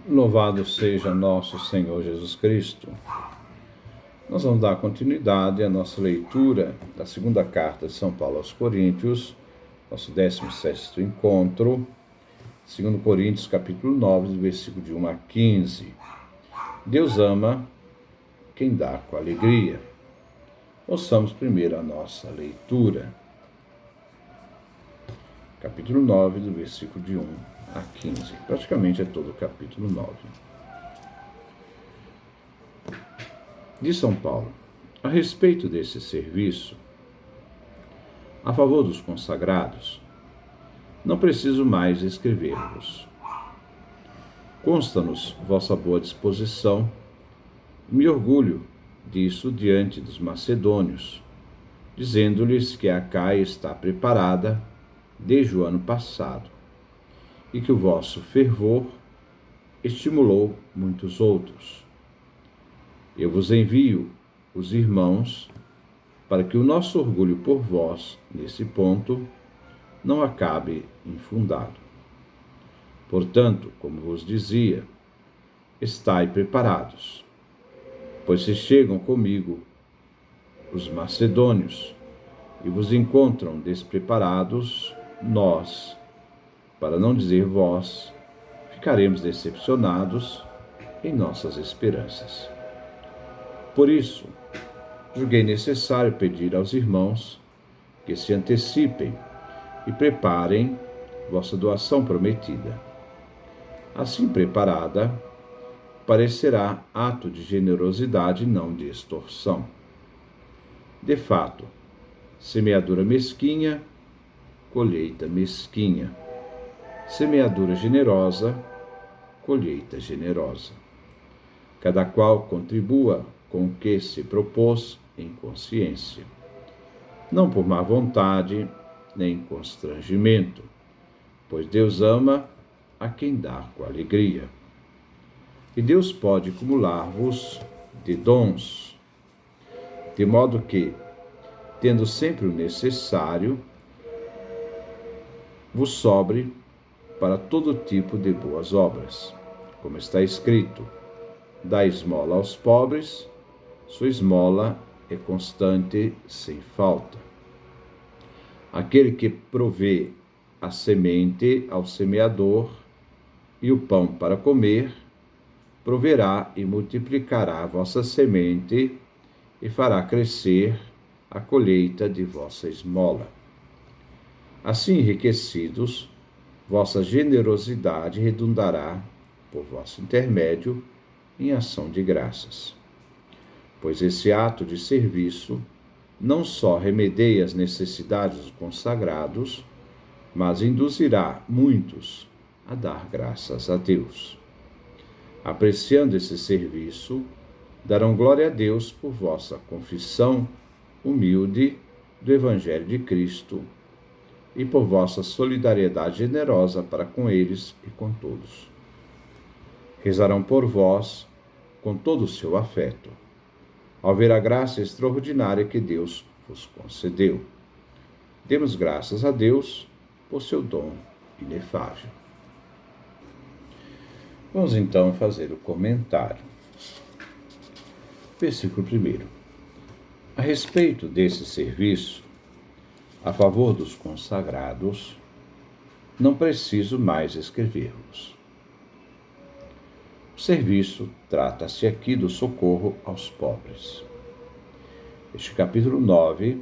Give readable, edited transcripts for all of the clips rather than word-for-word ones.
Louvado seja nosso Senhor Jesus Cristo. Nós vamos dar continuidade à nossa leitura da segunda carta de São Paulo aos Coríntios, nosso 16º encontro, 2 Coríntios capítulo 9, do versículo de 1 a 15. Deus ama quem dá com alegria. Ouçamos primeiro a nossa leitura. Capítulo 9, do versículo de 1 a 15. Praticamente é todo o capítulo 9. De São Paulo. A respeito desse serviço, a favor dos consagrados, não preciso mais escrever-vos. Consta-nos vossa boa disposição, e me orgulho disso diante dos macedônios, dizendo-lhes que a Acaia está preparada desde o ano passado, e que o vosso fervor estimulou muitos outros. Eu vos envio os irmãos para que o nosso orgulho por vós, nesse ponto, não acabe infundado. Portanto, como vos dizia, estai preparados, pois se chegam comigo os macedônios e vos encontram despreparados, nós, para não dizer vós, ficaremos decepcionados em nossas esperanças. Por isso, julguei necessário pedir aos irmãos que se antecipem e preparem vossa doação prometida. Assim preparada, parecerá ato de generosidade, não de extorsão. De fato, semeadura mesquinha, colheita mesquinha. Semeadura generosa, colheita generosa. Cada qual contribua com o que se propôs em consciência, não por má vontade, nem constrangimento, pois Deus ama a quem dá com alegria. E Deus pode acumular-vos de dons, de modo que, tendo sempre o necessário, vos sobre para todo tipo de boas obras. Como está escrito, dá esmola aos pobres, sua esmola é constante sem falta. Aquele que provê a semente ao semeador e o pão para comer, proverá e multiplicará a vossa semente e fará crescer a colheita de vossa esmola. Assim enriquecidos, vossa generosidade redundará, por vosso intermédio, em ação de graças. Pois esse ato de serviço não só remedeia as necessidades dos consagrados, mas induzirá muitos a dar graças a Deus. Apreciando esse serviço, darão glória a Deus por vossa confissão humilde do Evangelho de Cristo e por vossa solidariedade generosa para com eles e com todos. Rezarão por vós com todo o seu afeto, ao ver a graça extraordinária que Deus vos concedeu. Demos graças a Deus por seu dom inefável. Vamos então fazer o comentário. Versículo 1. A respeito desse serviço, a favor dos consagrados, não preciso mais escrever-vos. O serviço trata-se aqui do socorro aos pobres. Este capítulo 9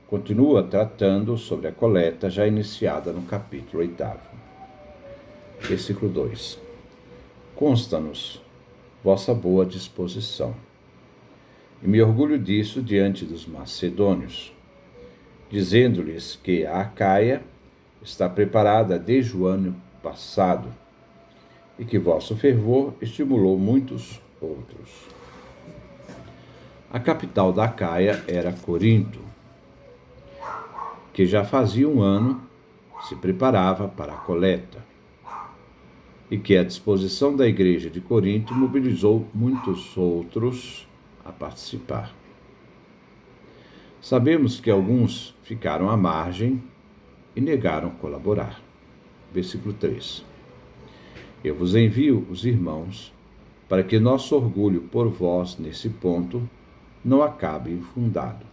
continua tratando sobre a coleta já iniciada no capítulo 8. Versículo 2. Consta-nos vossa boa disposição, e me orgulho disso diante dos macedônios, dizendo-lhes que a Acaia está preparada desde o ano passado, e que vosso fervor estimulou muitos outros. A capital da Acaia era Corinto, que já fazia um ano se preparava para a coleta, e que a disposição da igreja de Corinto mobilizou muitos outros a participar. Sabemos que alguns ficaram à margem e negaram colaborar. Versículo 3. Eu vos envio os irmãos, para que nosso orgulho por vós, nesse ponto, não acabe infundado.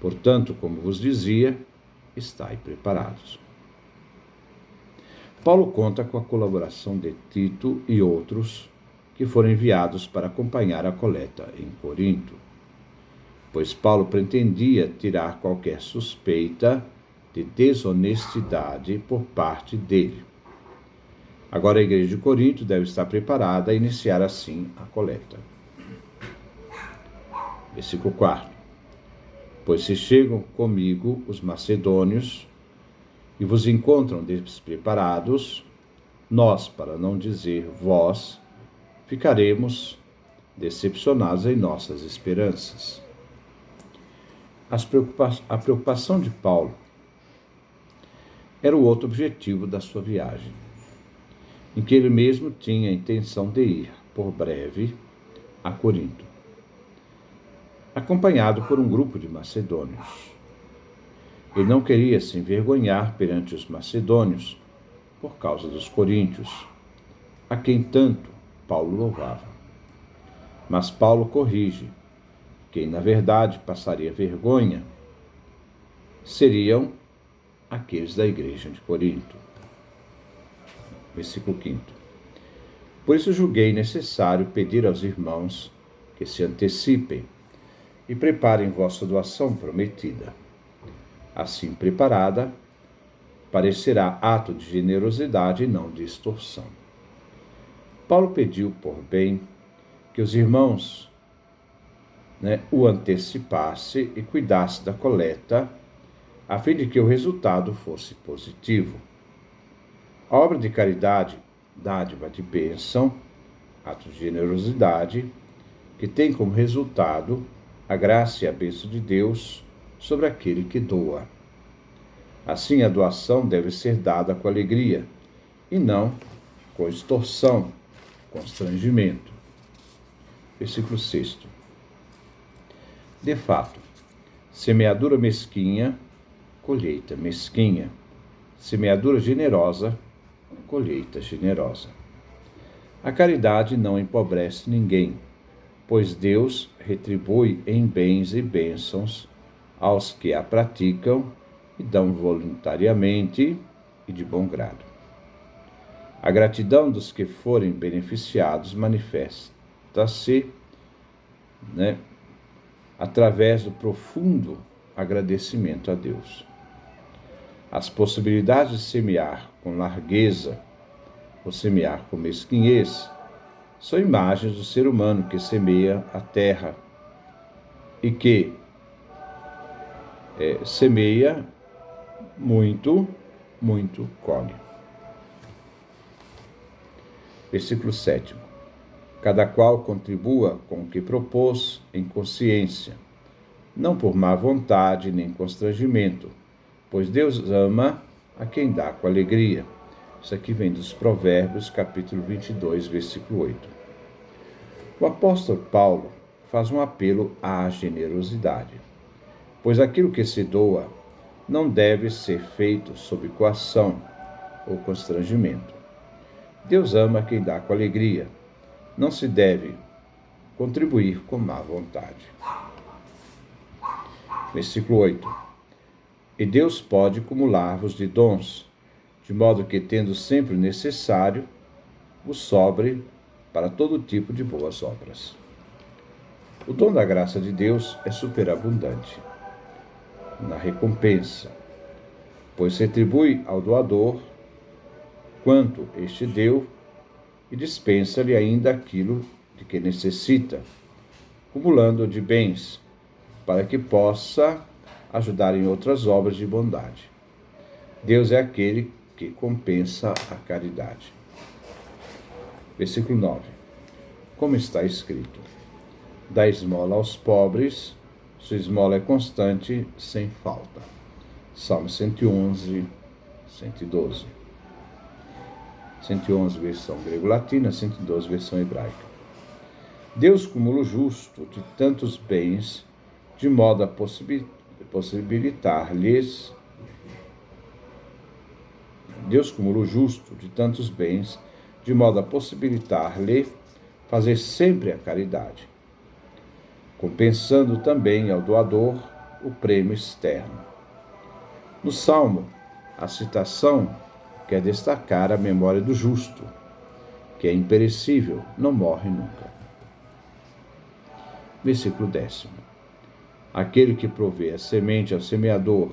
Portanto, como vos dizia, estai preparados. Paulo conta com a colaboração de Tito e outros que foram enviados para acompanhar a coleta em Corinto, pois Paulo pretendia tirar qualquer suspeita de desonestidade por parte dele. Agora a igreja de Corinto deve estar preparada a iniciar assim a coleta. Versículo 4. Pois se chegam comigo os macedônios e vos encontram despreparados, nós, para não dizer vós, ficaremos decepcionados em nossas esperanças. A preocupação de Paulo era o outro objetivo da sua viagem, em que ele mesmo tinha a intenção de ir, por breve, a Corinto, acompanhado por um grupo de macedônios. Ele não queria se envergonhar perante os macedônios por causa dos coríntios, a quem tanto Paulo louvava. Mas Paulo corrige: quem na verdade passaria vergonha seriam aqueles da igreja de Corinto. Versículo 5. Por isso julguei necessário pedir aos irmãos que se antecipem e preparem vossa doação prometida. Assim preparada, parecerá ato de generosidade e não de extorsão. Paulo pediu por bem que os irmãos o antecipasse e cuidasse da coleta, a fim de que o resultado fosse positivo. A obra de caridade, dádiva de bênção, ato de generosidade, que tem como resultado a graça e a bênção de Deus sobre aquele que doa. Assim, a doação deve ser dada com alegria, e não com extorsão, constrangimento. Versículo 6. De fato, semeadura mesquinha, colheita mesquinha. Semeadura generosa, colheita generosa. A caridade não empobrece ninguém, pois Deus retribui em bens e bênçãos aos que a praticam e dão voluntariamente e de bom grado. A gratidão dos que forem beneficiados manifesta-se através do profundo agradecimento a Deus. As possibilidades de semear com largueza ou semear com mesquinhez são imagens do ser humano que semeia a terra e que semeia muito, muito colhe. Versículo 7. Cada qual contribua com o que propôs em consciência, não por má vontade nem constrangimento, pois Deus ama a quem dá com alegria. Isso aqui vem dos Provérbios, capítulo 22, versículo 8. O apóstolo Paulo faz um apelo à generosidade, pois aquilo que se doa não deve ser feito sob coação ou constrangimento. Deus ama quem dá com alegria. Não se deve contribuir com má vontade. Versículo 8. E Deus pode acumular-vos de dons, de modo que, tendo sempre o necessário, vos sobre para todo tipo de boas obras. O dom da graça de Deus é superabundante na recompensa, pois retribui ao doador quanto este deu e dispensa-lhe ainda aquilo de que necessita, acumulando de bens, para que possa ajudar em outras obras de bondade. Deus é aquele que compensa a caridade. Versículo 9. Como está escrito: dá esmola aos pobres, sua esmola é constante, sem falta. Salmo 111, 112. 111, versão grego-latina, 112, versão hebraica. Deus cumula o justo de tantos bens, de modo a possibilitar-lhes. Deus cumula o justo de tantos bens, de modo a possibilitar-lhe fazer sempre a caridade, compensando também ao doador o prêmio externo. No Salmo, a citação quer destacar a memória do justo, que é imperecível, não morre nunca. Versículo 10. Aquele que provê a semente ao semeador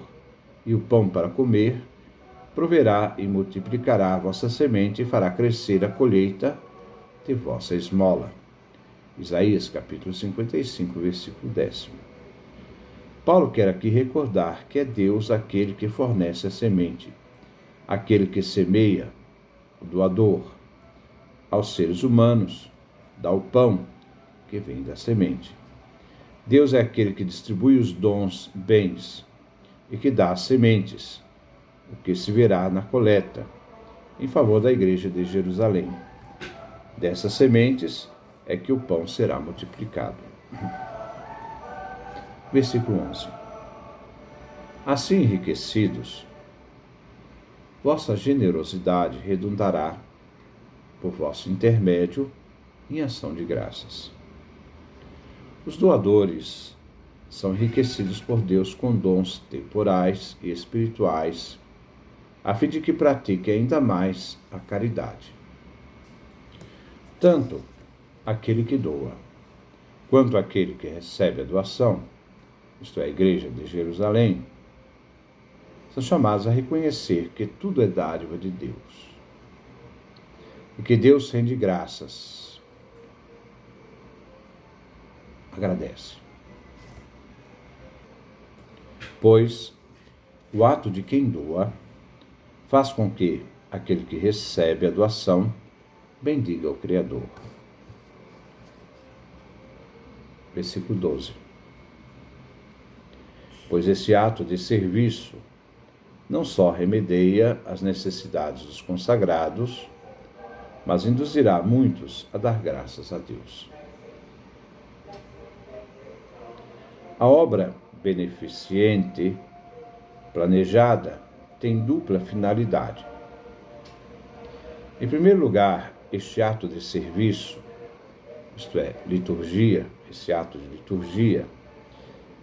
e o pão para comer, proverá e multiplicará a vossa semente e fará crescer a colheita de vossa esmola. Isaías capítulo 55, versículo 10. Paulo quer aqui recordar que é Deus aquele que fornece a semente, aquele que semeia, o doador, aos seres humanos, dá o pão que vem da semente. Deus é aquele que distribui os dons, bens, e que dá as sementes, o que se verá na coleta, em favor da igreja de Jerusalém. Dessas sementes é que o pão será multiplicado. Versículo 11. Assim enriquecidos, vossa generosidade redundará, por vosso intermédio, em ação de graças. Os doadores são enriquecidos por Deus com dons temporais e espirituais, a fim de que pratique ainda mais a caridade. Tanto aquele que doa, quanto aquele que recebe a doação, isto é, a igreja de Jerusalém, são chamados a reconhecer que tudo é dádiva de Deus e que Deus rende graças, agradece. Pois o ato de quem doa faz com que aquele que recebe a doação bendiga o Criador. Versículo 12. Pois esse ato de serviço não só remedeia as necessidades dos consagrados, mas induzirá muitos a dar graças a Deus. A obra beneficente planejada tem dupla finalidade. Em primeiro lugar, este ato de serviço, isto é, liturgia, esse ato de liturgia,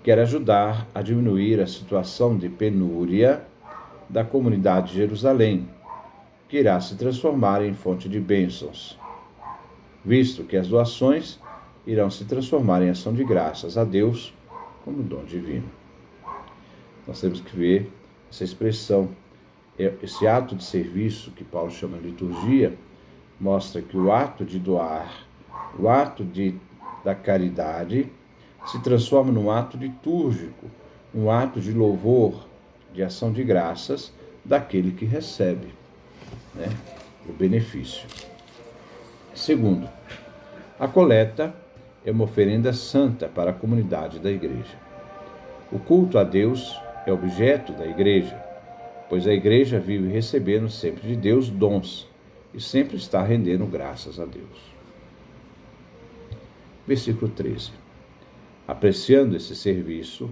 quer ajudar a diminuir a situação de penúria da comunidade de Jerusalém, que irá se transformar em fonte de bênçãos, visto que as doações irão se transformar em ação de graças a Deus como dom divino. Nós temos que ver essa expressão, esse ato de serviço que Paulo chama de liturgia, mostra que o ato de doar, o ato da caridade, se transforma num ato litúrgico, um ato de louvor, de ação de graças daquele que recebe, o benefício. Segundo, a coleta é uma oferenda santa para a comunidade da igreja. O culto a Deus é objeto da igreja, pois a igreja vive recebendo sempre de Deus dons e sempre está rendendo graças a Deus. Versículo 13. Apreciando esse serviço,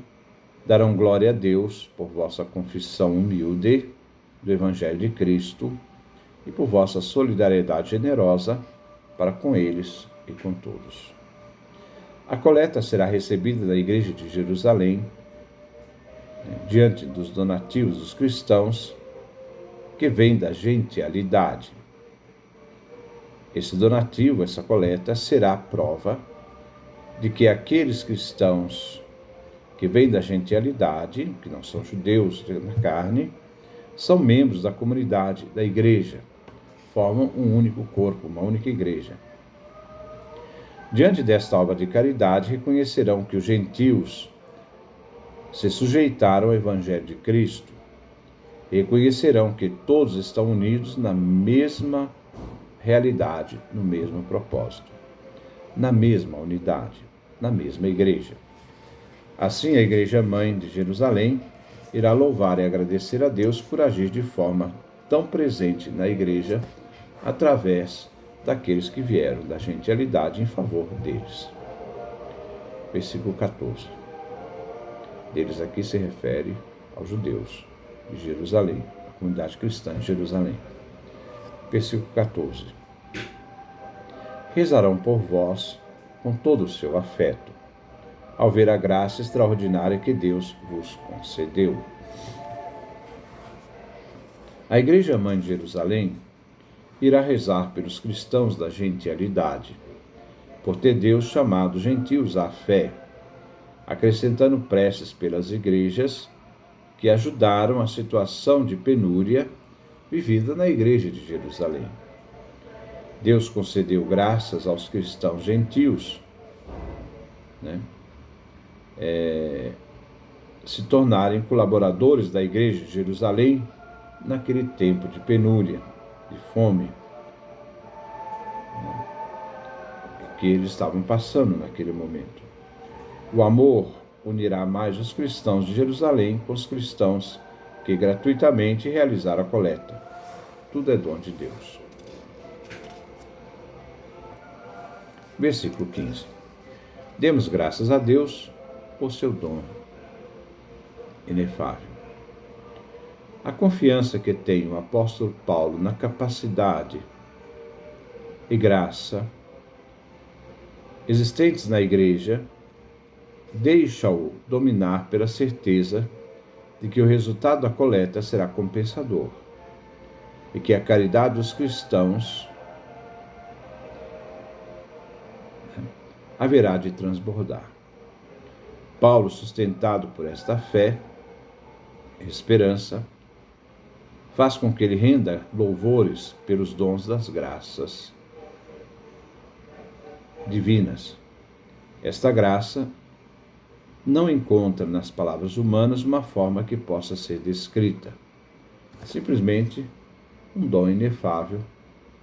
darão glória a Deus por vossa confissão humilde do Evangelho de Cristo e por vossa solidariedade generosa para com eles e com todos. A coleta será recebida da Igreja de Jerusalém, diante dos donativos dos cristãos, que vem da gentialidade. Esse donativo, essa coleta, será a prova de que aqueles cristãos que vêm da gentialidade, que não são judeus na carne, são membros da comunidade, da igreja, formam um único corpo, uma única igreja. Diante desta obra de caridade, reconhecerão que os gentios se sujeitaram ao Evangelho de Cristo, reconhecerão que todos estão unidos na mesma realidade, no mesmo propósito, na mesma unidade, na mesma igreja. Assim, a Igreja Mãe de Jerusalém irá louvar e agradecer a Deus por agir de forma tão presente na igreja através daqueles que vieram da gentialidade em favor deles. Versículo 14. Deles aqui se refere aos judeus de Jerusalém, a comunidade cristã de Jerusalém. Versículo 14. rezarão por vós com todo o seu afeto, ao ver a graça extraordinária que Deus vos concedeu. A Igreja Mãe de Jerusalém irá rezar pelos cristãos da gentialidade, por ter Deus chamado os gentios à fé, acrescentando preces pelas igrejas que ajudaram a situação de penúria vivida na Igreja de Jerusalém. Deus concedeu graças aos cristãos gentios, se tornarem colaboradores da Igreja de Jerusalém naquele tempo de penúria, de fome, que eles estavam passando naquele momento. O amor unirá mais os cristãos de Jerusalém com os cristãos que gratuitamente realizaram a coleta. Tudo é dom de Deus. Versículo 15. Demos graças a Deus por seu dom inefável. A confiança que tem o apóstolo Paulo na capacidade e graça existentes na igreja deixa-o dominar pela certeza de que o resultado da coleta será compensador e que a caridade dos cristãos haverá de transbordar. Paulo, sustentado por esta fé e esperança, faz com que ele renda louvores pelos dons das graças divinas. Esta graça não encontra nas palavras humanas uma forma que possa ser descrita. Simplesmente um dom inefável,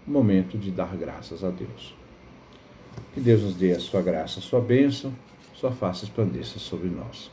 um momento de dar graças a Deus. Que Deus nos dê a sua graça, a sua bênção, sua face resplandeça sobre nós.